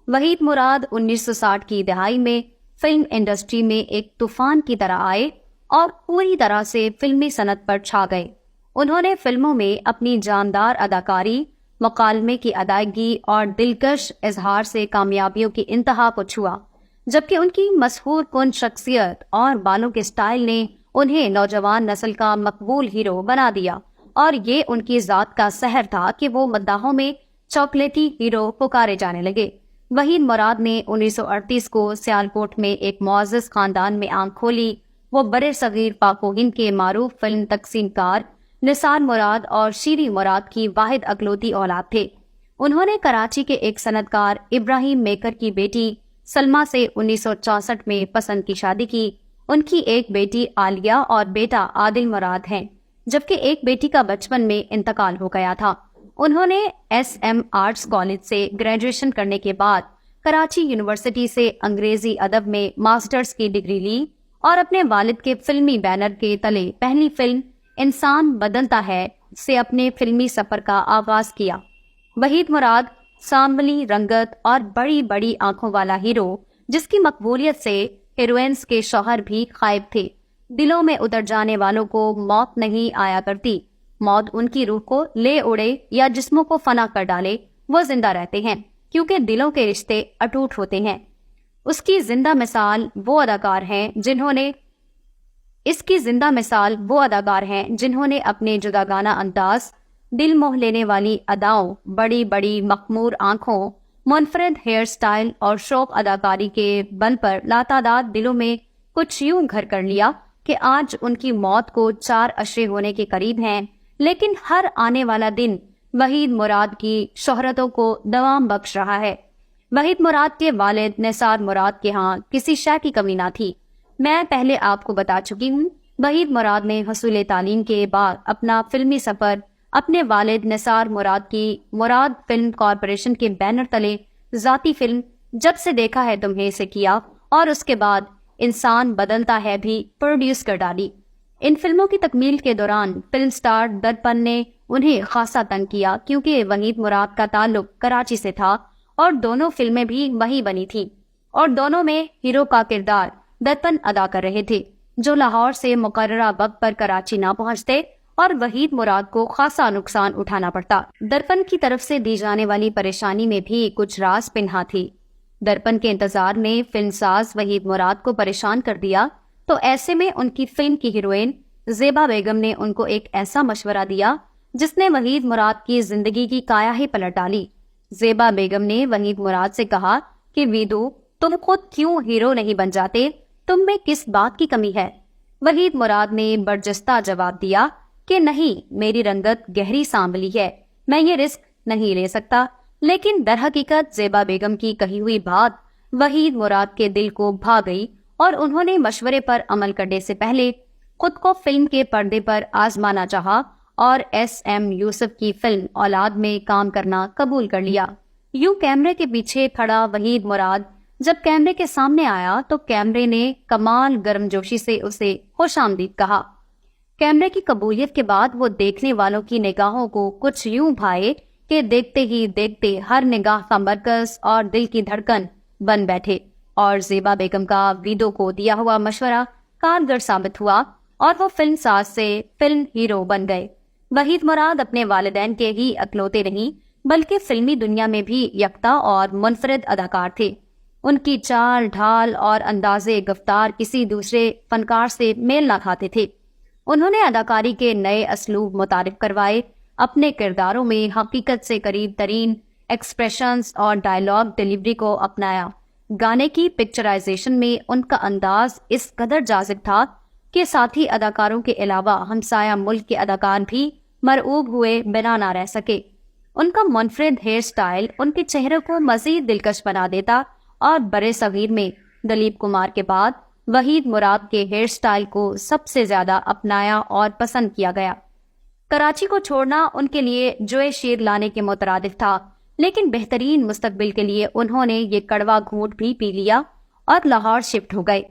वहीद मुराद 1960 की दहाई में फिल्म इंडस्ट्री में एक तूफान की तरह आए और पूरी तरह से फिल्मी सनत पर छा गए। उन्होंने फिल्मों में अपनी जानदार अदाकारी, मुकालमे की अदायगी और दिलकश इजहार से कामयाबियों की इंतहा को छुआ, जबकि उनकी मशहूर कुन शख्सियत और बालों के स्टाइल ने उन्हें नौजवान नस्ल का मकबूल हीरो बना दिया। और ये उनकी जात का सहर था कि वो मद्दाहों में चॉकलेटी हीरो पुकारे जाने लगे। वहीद मुराद ने 1938 को सियालकोट में एक मुअज़्ज़ज़ खानदान में आंख खोली। वो बड़े सगीर पाक व हिंद के मारूफ फिल्म तकसीमकार निसार मुराद और शीरी मुराद की वाहिद अकलौती औलाद थे। उन्होंने कराची के एक सनतकार इब्राहिम मेकर की बेटी सलमा से 1964 में पसंद की शादी की। उनकी एक बेटी आलिया और बेटा आदिल मुराद हैं, जबकि एक बेटी का बचपन में इंतकाल हो गया था। उन्होंने SM आर्ट्स कॉलेज से ग्रेजुएशन करने के बाद कराची यूनिवर्सिटी से अंग्रेजी अदब में मास्टर्स की डिग्री ली और अपने वालिद के फिल्मी बैनर के तले पहली फिल्म इंसान बदलता है से अपने फिल्मी सफर का आगाज किया। वहीद मुराद सांवली रंगत और बड़ी बड़ी आंखों वाला हीरो, जिसकी मकबूलियत से हीरोइंस के शौहर भी खायब थे। दिलों में उतर जाने वालों को मौत नहीं आया करती। मौत उनकी रूह को ले उड़े या जिस्मों को फना कर डाले, वो जिंदा रहते हैं क्योंकि दिलों के रिश्ते अटूट होते हैं। इसकी जिंदा मिसाल वो अदाकार हैं जिन्होंने अपने जुदागाना अंदाज, दिल मोह लेने वाली अदाओं, बड़ी बड़ी मखमूर आंखों, मुनफरद हेयर स्टाइल और शौक अदाकारी के बल पर लातादाद दिलों में कुछ यूं घर कर लिया कि आज उनकी मौत को 4 अशरे होने के करीब हैं। लेकिन हर आने वाला दिन वहीद मुराद की शोहरतों को दवाम बख्श रहा है। वहीद मुराद के वालिद निसार मुराद के यहाँ किसी शय की कमी ना थी। मैं पहले आपको बता चुकी हूँ, वहीद मुराद ने हसूल तालीम के बाद अपना फिल्मी सफर अपने वालिद निसार मुराद की मुराद फिल्म कॉरपोरेशन के बैनर तले जाती फिल्म जब से देखा है तुम्हें से किया और उसके बाद इंसान बदलता है भी प्रोड्यूस कर डाली। इन फिल्मों की तकमील के दौरान फिल्म स्टार दर्पण ने उन्हें खासा तंग किया क्योंकि वहीद मुराद का ताल्लुक कराची से था और दोनों फिल्में भी वहीं बनी थीं और दोनों में हीरो का किरदार दर्पण अदा कर रहे थे, जो लाहौर से मुकर्ररा वक्त पर कराची ना पहुंचते और वहीद मुराद को खासा नुकसान उठाना पड़ता। दर्पण की तरफ से दी जाने वाली परेशानी में भी कुछ राज पिन्हा थी। दर्पण के इंतजार ने फिल्मसाज वहीद मुराद को परेशान कर दिया, तो ऐसे में उनकी फिल्म की हीरोइन ज़ेबा बेगम ने उनको एक ऐसा मशवरा दिया जिसने वहीद मुराद की जिंदगी की काया ही पलट डाली। ज़ेबा बेगम ने वहीद मुराद से कहा कि वीदू, तुम खुद क्यों हीरो नहीं बन जाते, तुम में किस बात की कमी है। वहीद मुराद ने बर्जस्ता जवाब दिया कि नहीं, मेरी रंगत गहरी सांवली है, मैं ये रिस्क नहीं ले सकता। लेकिन दर हकीकत ज़ेबा बेगम की कही हुई बात वहीद मुराद के दिल को भा गई और उन्होंने मशवरे पर अमल करने से पहले खुद को फिल्म के पर्दे पर आजमाना चाहा और SM यूसुफ की फिल्म औलाद में काम करना कबूल कर लिया। यूं कैमरे के पीछे खड़ा वहीद मुराद जब कैमरे के सामने आया तो कैमरे ने कमाल गर्मजोशी से उसे खुशामदीद कहा। कैमरे की कबूलियत के बाद वो देखने वालों की निगाहों को कुछ यूं भाए कि देखते ही देखते हर निगाह का मरकज और दिल की धड़कन बन बैठे और ज़ेबा बेगम का वीदो को दिया हुआ मशवरा कारगर साबित हुआ और वो फिल्म साज से फिल्म हीरो बन गए। वहीद मुराद अपने वालिदैन के ही अकलौते नहीं बल्कि फिल्मी दुनिया में भी यकता और मुनफरद अदाकार थे। उनकी चाल ढाल और अंदाजे गिरफ्तार किसी दूसरे फनकार से मेल न खाते थे। उन्होंने अदाकारी के नए असलूब मुतारिफ करवाए, अपने किरदारों में हकीकत से करीब तरीन एक्सप्रेशंस और डायलॉग डिलीवरी को अपनाया। गाने की पिक्चराइजेशन में उनका अंदाज इस कदर जाजिब था कि साथी अदाकारों के अलावा हमसाया मुल्क के अदाकार भी मरऊब हुए बिना ना रह सके। उनका मुनफरिद हेयर स्टाइल उनके चेहरे को मजीद दिलकश बना देता और बड़े सगीर में दलीप कुमार के बाद वहीद मुराद के हेयर स्टाइल को सबसे ज्यादा अपनाया और पसंद किया गया। कराची को छोड़ना उनके लिए जोए शीर लाने के मुतरादिफ था, लेकिन बेहतरीन मुस्तकबिल के लिए उन्होंने ये कड़वा घूंट भी पी लिया और लाहौर शिफ्ट हो गए।